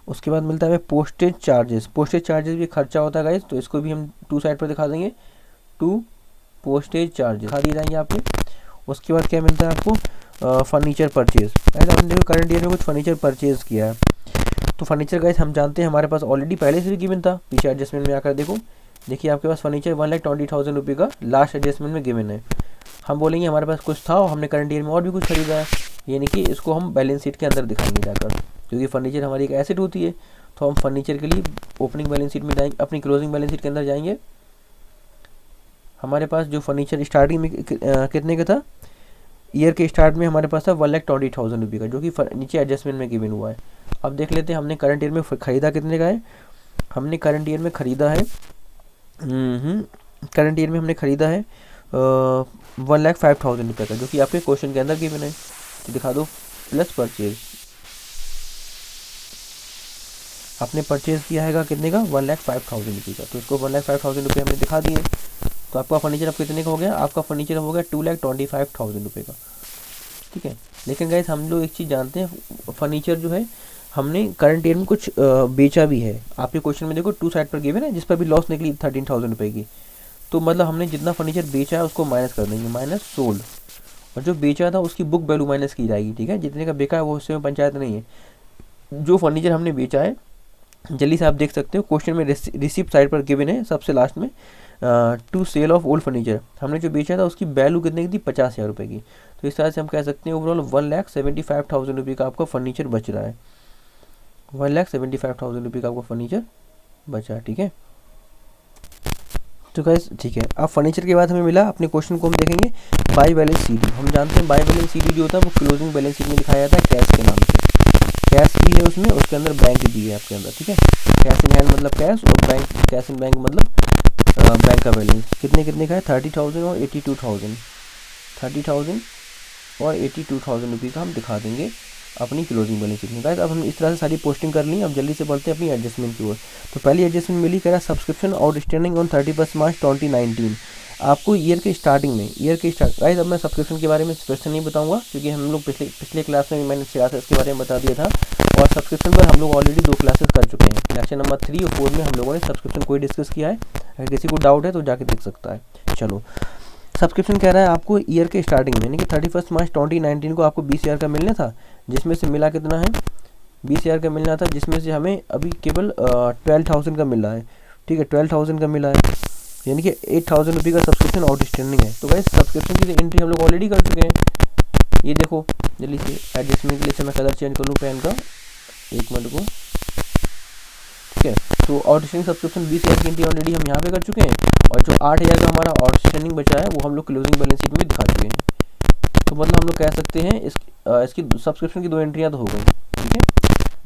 उसके बाद मिलता है हमें पोस्टेज चार्जेस। पोस्टेज चार्जेस भी खर्चा होता है गाइस, तो इसको भी हम टू साइड पर दिखा देंगे, टू पोस्टेज चार्जेस दिखा दिए जाएंगे आपके। उसके बाद क्या मिलता है आपको, फर्नीचर परचेज। हमने देखो करंट ईयर में कुछ फर्नीचर परचेज किया है, तो फर्नीचर गाइस हम जानते हैं हमारे पास ऑलरेडी पहले से भी गिवन था। पीछे एडजस्टमेंट में आकर देखो, देखिए आपके पास फर्नीचर 1,20,000 रुपये का लास्ट एडजस्टमेंट में गिवन है। हम बोलेंगे हमारे पास कुछ था और हमने करंट ईयर में और भी कुछ खरीदा है, यानी कि इसको हम बैलेंस शीट के अंदर दिखाएंगे जाकर, क्योंकि फर्नीचर हमारी एक एसेट होती है। तो हम फर्नीचर के लिए ओपनिंग बैलेंस शीट में जाएंगे, अपनी क्लोजिंग बैलेंस शीट के अंदर जाएंगे। हमारे पास जो फर्नीचर स्टार्टिंग में कितने का था, ईयर के स्टार्ट में हमारे पास था 1,20,000 रुपये का, जो कि नीचे एडजस्टमेंट में गिवन हुआ है। अब देख लेते हैं हमने करंट ईयर में खरीदा कितने का है। हमने करंट ईयर में खरीदा है करंट ईयर में हमने खरीदा है 1,05,000 रुपये का, जो कि आपके क्वेश्चन के अंदर गिवन है। तो दिखा दो प्लस परचेज, आपने परचेज किया है कितने का 1,05,000 रुपये का, तो इसको 1,05,000 रुपये हमने दिखा दिए। तो आपका फर्नीचर अब कितने का हो गया, आपका फर्नीचर हो गया 2,25,000 रुपये का, ठीक है। लेकिन गाइस हम लोग एक चीज़ जानते हैं, फर्नीचर जो है हमने करंट ईयर में कुछ बेचा भी है। आपके क्वेश्चन में देखो टू साइड पर गिवन है, जिस पर भी लॉस निकली 13,000 रुपये की। तो मतलब हमने जितना फर्नीचर बेचा है उसको माइनस कर देंगे, माइनस सोल्ड, और जो बेचा था उसकी बुक वैल्यू माइनस की जाएगी, ठीक है। जितने का बेचा है वो उससे पंचायत नहीं है। जो फर्नीचर हमने बेचा है, जल्दी से आप देख सकते हो क्वेश्चन में रिसिप्ट साइड पर गिवन है सबसे लास्ट में, to sale of old furniture, हमने जो बेचा था उसकी वैल्यू कितने की थी 50,000 रुपये की। तो इस तरह से हम कह सकते हैं ओवरऑल 1,75,000 रुपये का आपका फर्नीचर बच रहा है, 1,75,000 रुपये का आपका फर्नीचर बचा, ठीक है। तो गाइस ठीक है, अब फर्नीचर के बाद हमें मिला, अपने क्वेश्चन को हम देखेंगे बाई बैलेंस सीडी। हम जानते हैं बाई बैलेंस सीडी जो होता है वो क्लोजिंग बैलेंस शीट में दिखाया जाता है कैश के नाम से। कैश भी है उसमें, उसके अंदर बैंक भी है आपके अंदर, ठीक है। कैश इन हैंड मतलब कैश, और बैंक कैश इन बैंक मतलब बैंक का बैलेंस कितने कितने का है 30,000 और 82,000, 30,000 और 82,000 रुपये का हम दिखा देंगे अपनी क्लोजिंग बैलेंस शीट में। गाइस अब हम इस तरह से सारी पोस्टिंग कर ली। अब जल्दी से बढ़ते हैं अपनी एडजस्टमेंट की ओर। तो पहली एडजस्टमेंट मिली, कह रहा सब्सक्रिप्शन आउटस्टैंडिंग ऑन 31 मार्च 2019। आपको ईयर के स्टार्टिंग में, गाइस अब मैं सब्सक्रिप्शन के बारे में क्वेश्चन नहीं बताऊंगा, क्योंकि हम लोग पिछले क्लास में मैंने इसके बारे में बता दिया था, और सब्सक्रिप्शन पर हम लोग ऑलरेडी 2 क्लासेस कर चुके हैं। लेक्चर नंबर 3 और 4 में हम लोगों ने सब्सक्रिप्शन को ही डिस्कस किया है। अगर किसी को डाउट है तो जाके देख सकता है। चलो, सब्सक्रिप्शन कह रहा है आपको ईयर के स्टार्टिंग में, यानी कि 31 मार्च 2019 को आपको 20,000 का मिलना था, जिसमें से मिला कितना है 20,000 का मिलना था, जिसमें से हमें अभी केवल 12,000 का मिला है, ठीक है। 12,000 का मिला है, यानी कि 8,000 रुपये का सब्सक्रिप्शन आउटस्टैंडिंग है। तो गाइस सब्सक्रिप्शन की एंट्री हम लोग ऑलरेडी कर चुके हैं। ये देखो जल्दी से एडजस्टमेंट के लिए से मैं कलर चेंज कर लूँ पेन का, 1 मिनट को, ठीक है। तो आउटस्टैंडिंग सब्सक्रिप्शन 20,000 की एंट्री ऑलरेडी हम यहाँ पे कर चुके हैं, और जो 8,000 का हमारा आउटस्टैंडिंग बचा है वो हम लोग क्लोजिंग बैलेंस शीट में दिखा चुके हैं। तो मतलब हम लोग कह सकते हैं इसकी सब्सक्रिप्शन की 2 एंट्रियाँ तो हो गई, ठीक है,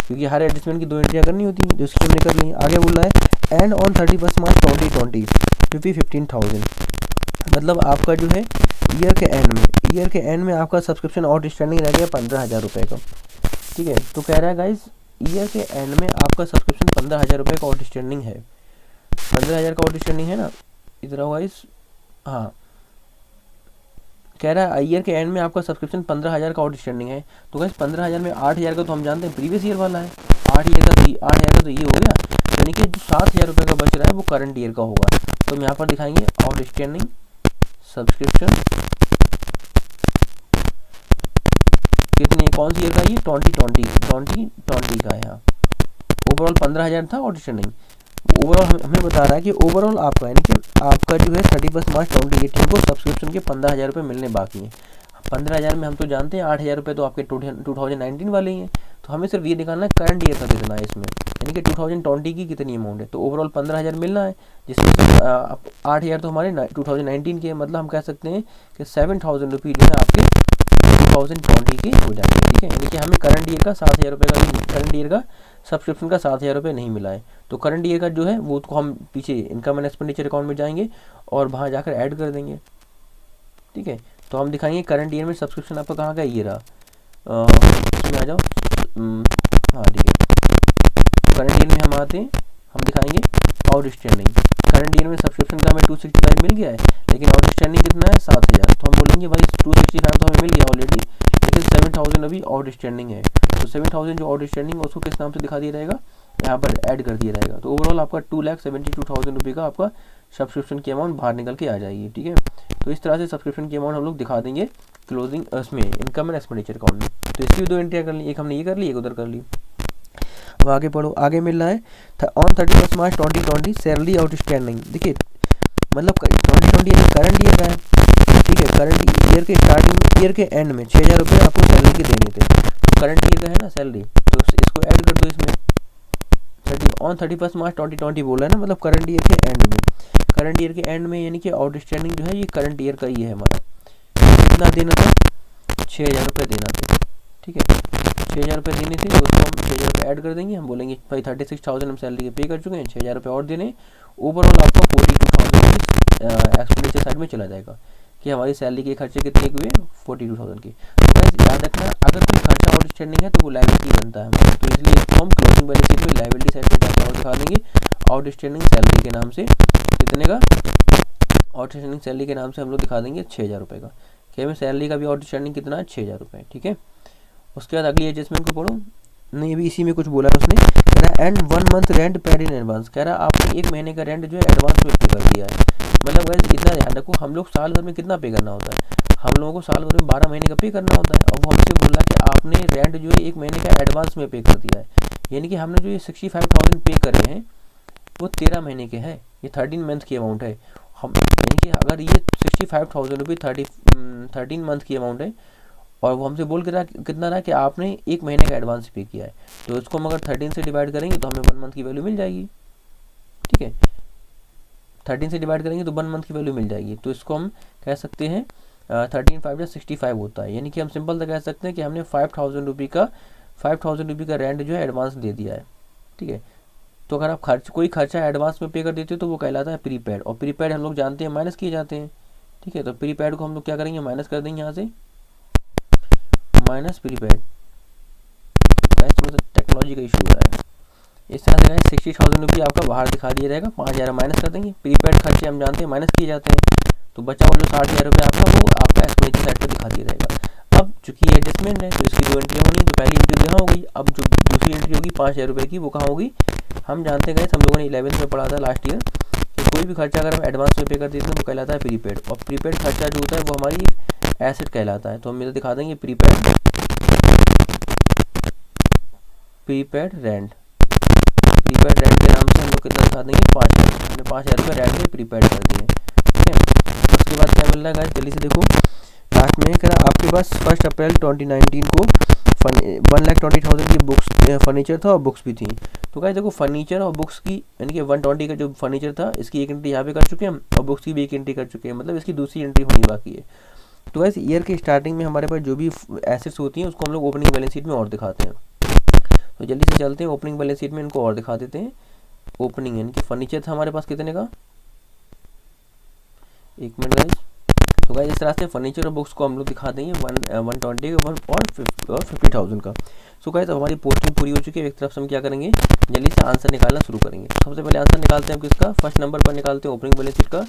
क्योंकि हर एडजस्टमेंट की 2 एंट्रियाँ करनी होती हैं, जो इसकी हमने कर ली। आगे बोल रहा है एंड ऑन 31 मार्च 2020 15,000, मतलब आपका जो है ईयर के एंड में आपका सब्सक्रिप्शन आउटस्टैंडिंग रह गया 15,000 रुपये का, ठीक है। तो कह रहा है गाइस ईयर के एंड में आपका सब्सक्रिप्शन 15,000 रुपये का आउटस्टैंडिंग है, 15,000 का आउटस्टैंडिंग है ना, इधर आओ गाइस। हाँ, कह रहा है ईयर के एंड में आपका सब्सक्रिप्शन 15,000 का आउटस्टैंडिंग है। तो गाइस 15,000 में 8,000 का तो हम जानते हैं प्रीवियस ईयर वाला है, 8,000 का तो ये हो गया, यानी कि जो 7,000 रुपये का बच रहा है वो करंट ईयर का होगा। तो हम यहाँ पर दिखाएंगे आउटस्टैंडिंग सब्सक्रिप्शन कितनी, कौन सी ईयर का, ये 2020 का है। यहाँ ओवरऑल 15,000 था आउटस्टैंडिंग। ओवरऑल हमें बता रहा है कि ओवरऑल आपका, यानी कि आपका जो है 31 मार्च 2018 को सब्सक्रिप्शन के 15,000 रुपये मिलने बाकी हैं। 15,000 में हम तो जानते हैं 8,000 रुपये तो आपके 2019 वाले ही हैं, तो हमें सिर्फ ये दिखाना है करंट ईयर का कितना है इसमें, यानी कि 2020 की कितनी अमाउंट है। तो ओवरऑल 15,000 मिलना है, जिसमें से 8,000 तो हमारे 2019 के, मतलब हम कह सकते हैं कि 7,000 रुपये जो है आपके 2020 के हो जाएंगे, ठीक है। यानी कि हमें करंट ईयर का 7,000 रुपये का, करंट ईयर का सब्सक्रिप्शन का 7,000 रुपये नहीं मिला है। तो करंट ईयर का जो है वो तो हम पीछे इनकम एंड एक्सपेंडिचर अकाउंट में जाएंगे और वहाँ जाकर ऐड कर देंगे, ठीक है। तो हम दिखाएंगे करंट ईयर में सब्सक्रिप्शन आपका कहाँ का, ये रहा, इसमें आ जाओ, हाँ ठीक है। करंट ईयर में हम आते हैं, हम दिखाएंगे आउटस्टैंडिंग। करंट ईयर में सब्सक्रिप्शन का हमें 265 मिल गया है, लेकिन आउटस्टैंडिंग कितना है 7,000। तो हम बोलेंगे भाई 265 तो हमें मिल गया ऑलरेडी, लेकिन 7,000 अभी आउटस्टैंडिंग है। तो 7,000 जो आउटस्टैंडिंग है उसको किस नाम से दिखा दिया जाएगा, यहाँ पर ऐड कर दिया जाएगा। तो ओवरऑल आपका 2,72,000 रुपये का आपका सब्सक्रिप्शन की अमाउंट बाहर निकल के आ जाएगी। ठीक है, तो इस तरह से सब्सक्रिप्शन की अमाउंट हम लोग दिखा देंगे क्लोजिंग उसमें इनकम एंड एक्सपेंडिचर अकाउंट में। तो इसकी भी 2 एंट्रियाँ कर ली, एक हमने ये कर ली, एक उधर कर ली। अब आगे पढ़ो, आगे मिल रहा है ऑन 31 मार्च 2020 सैलरी आउटस्टैंडिंग। देखिए मतलब 2020 यानी करंट ईयर का है। ठीक है, करंट ईयर के स्टार्टिंग ईयर के एंड में 6,000 रुपये आपको सैलरी के देने थे। तो करंट ईयर का है ना सैलरी, तो इसको ऐड कर दो इसमें। ऑन 31 मार्च 2020 बोला है ना, मतलब करंट ईयर के एंड में। करंट ईयर के एंड में यानी कि आउटस्टैंडिंग जो है ये करंट ईयर का ही है हमारा। कितना देना था? 6,000 रुपये देना था। ठीक है, 6,000 रुपये देने थे, तो उसको हम 6,000 रुपये ऐड कर देंगे। हम बोलेंगे भाई 36,000 हम सैलरी के पे कर चुके हैं, 6,000 रुपये और देने। ओवरऑल आपका 42,000 एक्सपेंडिचर साइड में चला जाएगा कि हमारी सैलरी के खर्चे कितने हुए? 42,000 के। तो गाइस याद रखना, अगर कोई खर्चा आउटस्टैंडिंग है तो वो लायबिलिटी बनता है हमारा। तो इसलिए इसको हम क्लोजिंग बैलेंस शीट में लायबिलिटी साइड पर जाकर दिखा देंगे आउटस्टैंडिंग सैलरी के नाम से। कितने का? आउटस्टैंडिंग सैलरी के नाम से हम लोग दिखा देंगे 6,000 रुपये का। क्या में सैलरी का भी आउटस्टैंडिंग कितना है? 6,000 रुपये। ठीक है, उसके बाद अगली एडजस्टमेंट को पढ़ो। नहीं अभी इसी में कुछ बोला है उसने, कह रहा है and 1 month rent paid in advance. कह रहा है आपने 1 महीने का रेंट जो है एडवांस में पे कर दिया है। मतलब गाइस इतना ध्यान रखो, हम लोग साल भर में कितना पे करना होता है? हम लोगों को साल भर में 12 महीने का पे करना होता है। और वो हमसे बोल रहा है कि आपने रेंट जो है 1 महीने का एडवांस में पे कर दिया है। यानी कि हमने जो ये 65,000 पे करे हैं वो 13 महीने के हैं, ये 13 मंथ की अमाउंट है। हम यानी कि अगर ये 65,000 रुपये 13 मंथ की अमाउंट है और वो हमसे बोल के रहा कितना रहा कि आपने 1 महीने का एडवांस पे किया है, तो इसको हम अगर 13 से डिवाइड करेंगे तो हमें 1 मंथ की वैल्यू मिल जाएगी। ठीक है, 13 से डिवाइड करेंगे तो 1 मंथ की वैल्यू मिल जाएगी। तो इसको हम कह सकते हैं 13 5 या 65 होता है। यानी कि हम सिंपल से कह सकते हैं कि हमने 5,000 रुपये का रेंट जो है एडवांस दे दिया है। ठीक है, तो अगर आप कोई खर्चा एडवांस में पे कर देते हो तो वो कहलाता है प्रीपेड। और प्रीपेड हम लोग जानते हैं माइनस किए जाते हैं। ठीक है, तो प्रीपेड को हम लोग क्या करेंगे? माइनस कर देंगे यहाँ से, माइनस प्रीपेड। टेक्नोलॉजी का इशू रहा है। इस तरह से 60,000 रुपये आपका बाहर दिखा दिया जाएगा, 5,000 माइनस कर देंगे। प्रीपेड खर्चे हम जानते हैं माइनस किए जाते हैं, तो बचा हुआ जो 60,000 रुपये आपका वो आपका एक्सपेंडिचर साइड पर दिखा दिया जाएगा। अब चूंकि ये एडजस्टमेंट है तो इसकी 2 एंट्री होनी है। तो पहली एंट्री यहाँ हो गई। अब जो दूसरी एंट्री होगी 5,000 रुपये की, वो कहाँ होगी? हम जानते हैं हम लोगों ने 11th में पढ़ा था लास्ट ईयर कि कोई भी खर्चा अगर हम एडवांस में पे कर देते हैं वो कहलाता है प्रीपेड। और प्रीपेड खर्चा जो होता है वो हमारी एसेट कहलाता है। तो हम इधर दिखा देंगे प्रीपेड रेंट। प्रीपेड रेंट के नाम से हम लोग कितना दिखा देंगे? 5,000। हमने 5,000 रुपये रेंट में प्रीपेड कर दिए। ठीक है, उसके बाद क्या मिल रहा है गाइस? जल्दी से देखो, लास्ट में कह रहा आपके पास 1 अप्रैल 2019 को 1,20,000 की बुक्स फर्नीचर था और बुक्स भी थी। तो गाइस देखो फर्नीचर और बुक्स की यानी कि 120 का जो फर्नीचर था इसकी एक एंट्री यहाँ पे कर चुके हैं हम, और बुक्स की भी एक एंट्री कर चुके हैं। मतलब इसकी दूसरी एंट्री होनी बाकी है। तो गाइस ईयर के स्टार्टिंग में हमारे पास जो भी एसेट्स होती हैं उसको हम लोग ओपनिंग बैलेंस शीट में और दिखाते हैं। तो जल्दी से चलते हैं ओपनिंग बैलेंस शीट में, इनको और दिखा देते हैं। ओपनिंग यानी कि फर्नीचर था हमारे पास कितने का? 1 मिनट गाइस। तो गाइस इस तरह से फर्नीचर और बुक्स को हम लोग दिखा देंगे 120 और 50,000 का। सो गाइस अब हमारी पोस्टिंग पूरी हो चुकी है। एक तरफ से हम क्या करेंगे? जल्दी से आंसर निकालना शुरू करेंगे। सबसे पहले आंसर निकालते हैं हम किसका? फर्स्ट नंबर पर निकालते हैं ओपनिंग बैलेंस शीट का,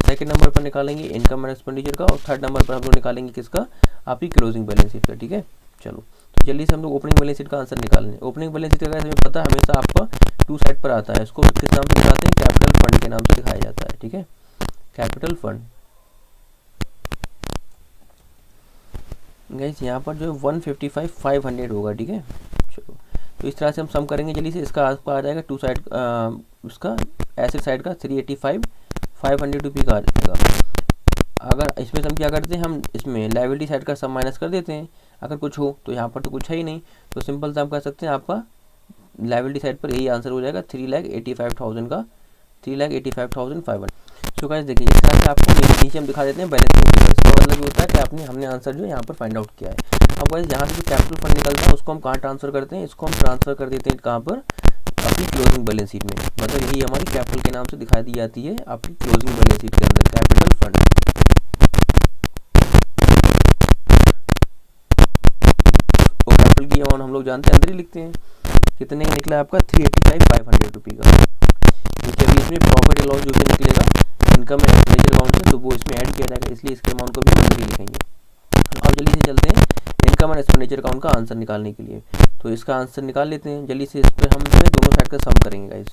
सेकंड नंबर पर निकालेंगे इनकम एंड एक्सपेंडिचर का, और थर्ड नंबर पर हम लोग निकालेंगे किसका? आपकी क्लोजिंग बैलेंस शीट का। ठीक है, चलो तो जल्दी से हम लोग ओपनिंग बैलेंस शीट का आंसर निकाल लें। ओपनिंग बैलेंस शीट का हमें पता है हमेशा आपका 2 साइड पर आता है। इसको किस नाम से दिखाते हैं? कैपिटल फंड के नाम से दिखाया जाता है। ठीक है, कैपिटल फंड। गाइस यहाँ पर जो 155,500 होगा। ठीक है, चलो तो इस तरह से हम सम करेंगे जल्दी से। इसका आपको आ जाएगा 2 साइड उसका एसेट साइड का 385,500 रुपये का आ जाएगा। अगर इसमें हम क्या करते हैं? हम इसमें लायबिलिटी साइड का सम माइनस कर देते हैं अगर कुछ हो। तो यहाँ पर तो कुछ है ही नहीं, तो सिंपल से हम कह सकते हैं आपका लायबिलिटी साइड पर यही आंसर हो जाएगा 3,85,000 का, 3,85,500। सो गाइस देखिए इस तरह से आपको नीचे हम दिखा देते हैं बैलेंसिंग फिगर। इसका मतलब ये होता है कि हमने आंसर जो है यहाँ पर फाइंड आउट किया है। अब गाइस यहाँ से जो कैपिटल फंड निकलता है उसको हम कहाँ ट्रांसफर करते हैं? इसको हम ट्रांसफर कर देते हैं कहाँ पर? आपकी क्लोजिंग बैलेंस शीट में। मतलब यही हमारी कैपिटल के नाम से दिखाई दी जाती है आपकी क्लोजिंग बैलेंस शीट के अंदर, कैपिटल फंड। और कैपिटल की अमाउंट हम लोग जानते हैं अंदर ही लिखते हैं। कितने का निकला आपका? 385,500 रुपये का। क्योंकि अभी इसमें प्रॉफिट एंड लॉस जो भी निकलेगा इनकम एंड एक्सपेंडिचर अकाउंट से, तो वो इसमें ऐड किया जाएगा, इसलिए इसके अमाउंट को भी हम अंदर ही लिखेंगे। अब जल्दी से चलते हैं इनकम एंड एक्सपेंडिचर अकाउंट का आंसर निकालने के लिए। तो इसका आंसर निकाल लेते हैं जल्दी से। इस पर हम जो है दोनों साइड का सम करेंगे guys,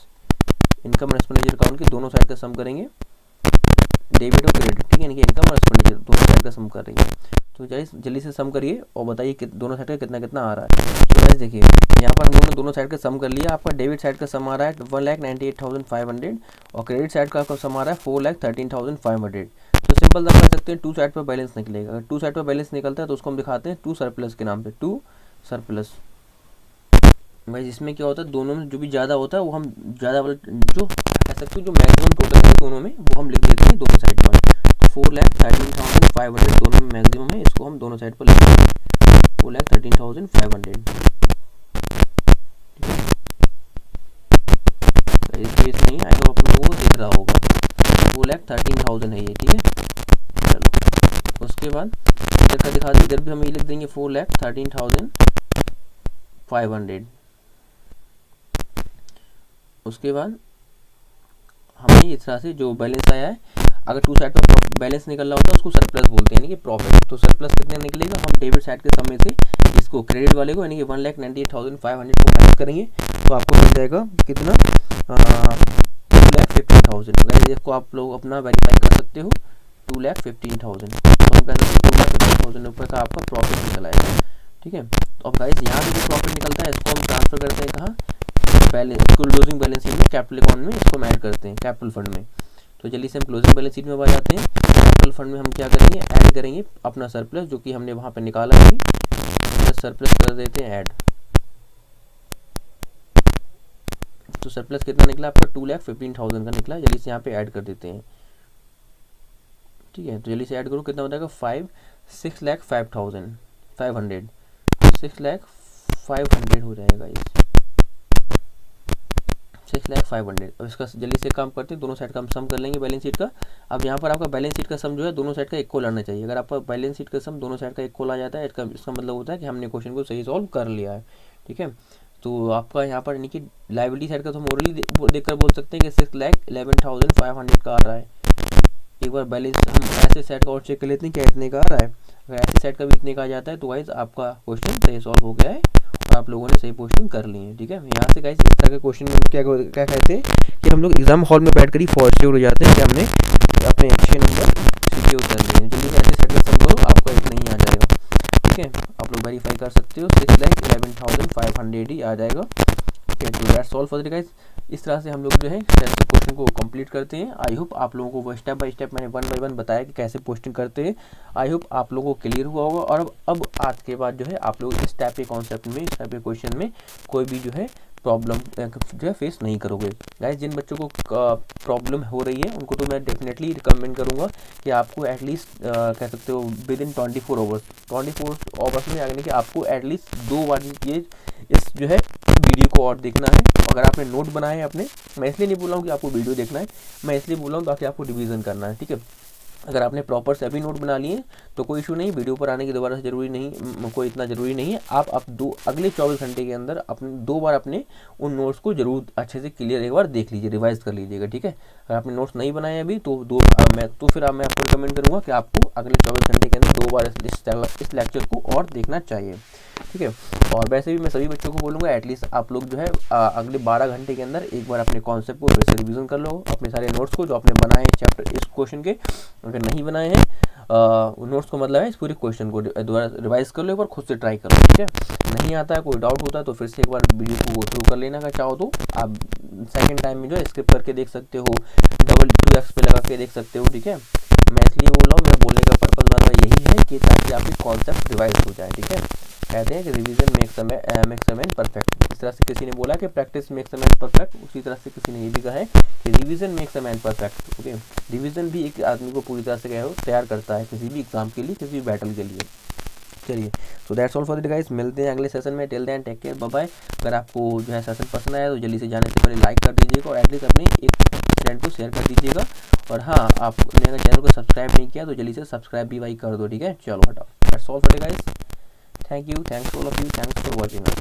income and expenditure account की दोनों साइड का सम करेंगे, डेबिट और क्रेडिट, ठीक है, यानी कि इनकम और एक्सपेंडिचर दोनों साइड का सम करेंगे। तो जल्दी से सम करिए और बताइए कि दोनों साइड का कितना कितना आ रहा है। तो गाइस देखिए यहाँ पर हम लोगों ने दोनों साइड का सम कर लिया। आपका डेबिट साइड का सम आ रहा है 1,98,500 और क्रेडिट साइड का आपका सम आ रहा है 4,13,500। तो सिंपल हम कह सकते हैं टू साइड पर बैलेंस निकलेगा। अगर टू साइड पर बैलेंस निकलता है तो उसको हम दिखाते हैं टू सरप्लस के नाम पे, टू सरप्लस। भाई जिसमें क्या होता है दोनों में जो भी ज़्यादा होता है वो हम ज़्यादा वाला जो कह सकते हो जो मैक्सिमम टोटल है दोनों में वो हम लिख देते हैं दोनों साइड पर। तो 4,13,500 दोनों में मैक्सिमम है, इसको हम दोनों साइड पर लिख देंगे 4,13,500। केस नहीं आई होप आप लोगों को दिख रहा होगा 4,13,000 है ये, ठीक है। चलो उसके बाद इधर का दिखा दें, इधर भी हम ये लिख देंगे 4,13,500। उसके बाद हमें इस तरह से जो बैलेंस आया है, अगर टू साइड पर बैलेंस निकल रहा होता है उसको सरप्लस बोलते हैं, यानी कि प्रॉफिट। तो सरप्लस कितने निकलेगा, हम डेबिट साइड के समय से इसको क्रेडिट वाले को यानी कि 1,98,500 को माइनस करेंगे तो आपको मिल जाएगा कितना 2,15,000। इसको आप लोग अपना वेरीफाई कर सकते हो 2,15,000। तो हम कह सकते हैं 2,15,000 रुपये का आपका प्रॉफिट निकल आएगा, ठीक है। तो अब गाइस यहाँ से जो प्रॉफिट निकलता है इसको हम ट्रांसफर करते हैं कहाँ, बैलेंस, इसको क्लोजिंग बैलेंस शीट में कैपिटल अकाउंट में इसको ऐड करते हैं कैपिटल फंड में। तो जल्दी से हम क्लोजिंग बैलेंस शीट में आ जाते हैं। कैपिटल फंड में हम क्या करेंगे, ऐड करेंगे अपना सरप्लस जो कि हमने वहाँ पे निकाला है, सरप्लस कर देते हैं ऐड। तो सरप्लस कितना निकला आपका 2,15,000 का निकला। जल्दी से यहाँ पे ऐड कर देते हैं, ठीक है। तो जल्दी से ऐड करो कितना हो जाएगा 6,05,500 6,05,500 हो जाएगा इस 6,05,500। अब इसका जल्दी से काम करते हैं, दोनों साइड का हम सम कर लेंगे बैलेंस शीट का। अब यहाँ पर आपका बैलेंस शीट का सम जो है दोनों साइड का इक्वल आना चाहिए। अगर आपका बैलेंस शीट का सम दोनों साइड का इक्वल आ जाता है इसका मतलब होता है कि हमने क्वेश्चन को सही सॉल्व कर लिया है, ठीक है। तो आपका यहाँ पर यानी कि लायबिलिटी साइड का तो हम ओरली देखकर बोल सकते हैं कि 6,11,500 का आ रहा है। एक बार बैलेंस हम ऐसे साइड का और चेक कर लेते हैं क्या इतने का आ रहा है। अगर ऐसे साइड का भी इतने का आ जाता है तो गाइस आपका क्वेश्चन सही सॉल्व हो गया है और आप लोगों ने सही क्वेश्चन कर लिए हैं, ठीक है। यहाँ से गाइस इस तरह के क्वेश्चन में क्या कहते हैं कि हम लोग एग्जाम हॉल में बैठ कर ही फॉर हो जाते हैं कि हमने अपने 6 नंबर सिक्योर कर लिए हैं। जल्दी से ऐसे साइड का सम करो, आपका इतना ही आ जाएगा, ठीक है। आप लोग वेरीफाई कर सकते हो 6,11,500 ही आ जाएगा, ठीक है। तो that's all for the guys. इस तरह से हम लोग जो है क्वेश्चन को कंप्लीट करते हैं। आई होप आप लोगों को वो स्टेप बाय स्टेप मैंने 1 बाय 1 बताया कि कैसे पोस्टिंग करते हैं। आई होप आप लोगों को क्लियर हुआ होगा और अब आज के बाद जो है आप लोग इस टाइप के कॉन्सेप्ट में, इस टाइप के क्वेश्चन में कोई भी जो है प्रॉब्लम जो है फेस नहीं करोगे। गाइस जिन बच्चों को प्रॉब्लम हो रही है उनको तो मैं डेफिनेटली रिकमेंड करूँगा कि आपको एटलीस्ट कह सकते हो विद इन 24 आवर्स में यानी कि आपको एटलीस्ट 2 बार ये इस जो है वीडियो को और देखना है। अगर आपने नोट बनाए हैं अपने, मैं इसलिए नहीं बोल रहा हूँ कि आपको वीडियो देखना है, मैं इसलिए बोल रहा हूँ ताकि आपको रिवीजन करना है, ठीक है। अगर आपने प्रॉपर सभी नोट बना लिए तो कोई इशू नहीं, वीडियो पर आने की दोबारा से जरूरी नहीं, कोई इतना ज़रूरी नहीं है। आप अगले 24 घंटे के अंदर अपने 2 बार अपने उन नोट्स को जरूर अच्छे से क्लियर एक बार देख लीजिए, रिवाइज कर लीजिएगा, ठीक है। अगर आपने नोट्स नहीं बनाए अभी तो फिर मैं आपको रिकमेंड करूँगा कि आपको अगले 24 घंटे के अंदर 2 बार इस लेक्चर को और देखना चाहिए, ठीक है। और वैसे भी मैं सभी बच्चों को बोलूँगा एटलीस्ट आप लोग जो है अगले 12 घंटे के अंदर एक बार अपने कॉन्सेप्ट को फिर से रिवीजन कर लो, अपने सारे नोट्स को जो आपने बनाए हैं चैप्टर इस क्वेश्चन के, अगर नहीं बनाए हैं नोट्स को मतलब है इस पूरे क्वेश्चन को दोबारा रिवाइज कर लो, एक बार खुद से ट्राई कर लो, ठीक है। नहीं आता है, कोई डाउट होता है तो फिर से एक बार वीडियो को गो थ्रू कर लेना। अगर चाहो तो आप सेकंड टाइम में जो है स्किप करके देख सकते हो, 2x पे लगा के देख सकते हो, ठीक है। मैं इसलिए बोल रहा हूँ, मेरा बोलने का पर्पज़ मतलब यही है कि ताकि आपकी कॉन्सेप्ट रिवाइज हो जाए, ठीक है। कहते हैं कि revision makes a man perfect. इस तरह से किसी ने बोला कि practice makes a man perfect, उसी तरह से किसी ने ये भी कहा है कि revision makes a man perfect, okay. Revision भी एक आदमी को पूरी तरह से तैयार करता है किसी भी एग्जाम के लिए, किसी भी बैटल के लिए। चलिए, so that's all for the guys, मिलते हैं अगले सेशन में। Till then take care, bye bye. अगर आपको जो है सेशन पसंद आया तो जल्दी से जाने से पहले लाइक कर दीजिएगा और एटलीस्ट अपने एक फ्रेंड को शेयर कर दीजिएगा। और हाँ, आपने अगर चैनल को सब्सक्राइब नहीं किया तो जल्दी से सब्सक्राइब भी भाई कर दो, ठीक है। चलो हटाओ, that's all for the guys, thank you, thanks all of you, thanks for watching.